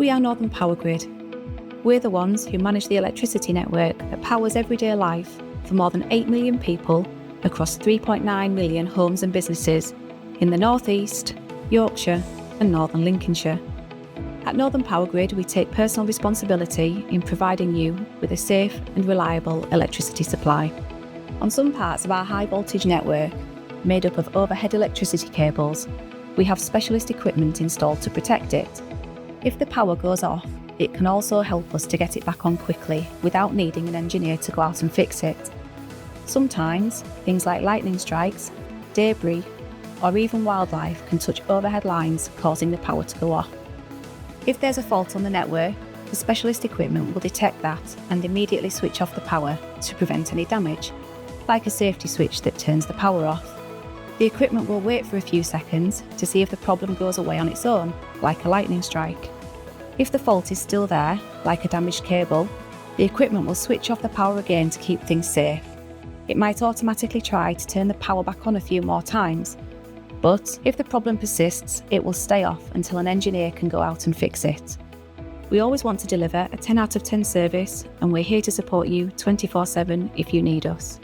We are Northern Power Grid. We're the ones who manage the electricity network that powers everyday life for more than 8 million people across 3.9 million homes and businesses in the North East, Yorkshire and Northern Lincolnshire. At Northern Power Grid, we take personal responsibility in providing you with a safe and reliable electricity supply. On some parts of our high voltage network, made up of overhead electricity cables, we have specialist equipment installed to protect it. If the power goes off, it can also help us to get it back on quickly without needing an engineer to go out and fix it. Sometimes, things like lightning strikes, debris, or even wildlife can touch overhead lines, causing the power to go off. If there's a fault on the network, the specialist equipment will detect that and immediately switch off the power to prevent any damage, like a safety switch that turns the power off. The equipment will wait for a few seconds to see if the problem goes away on its own, like a lightning strike. If the fault is still there, like a damaged cable, the equipment will switch off the power again to keep things safe. It might automatically try to turn the power back on a few more times, but if the problem persists, it will stay off until an engineer can go out and fix it. We always want to deliver a 10 out of 10 service, and we're here to support you 24/7 if you need us.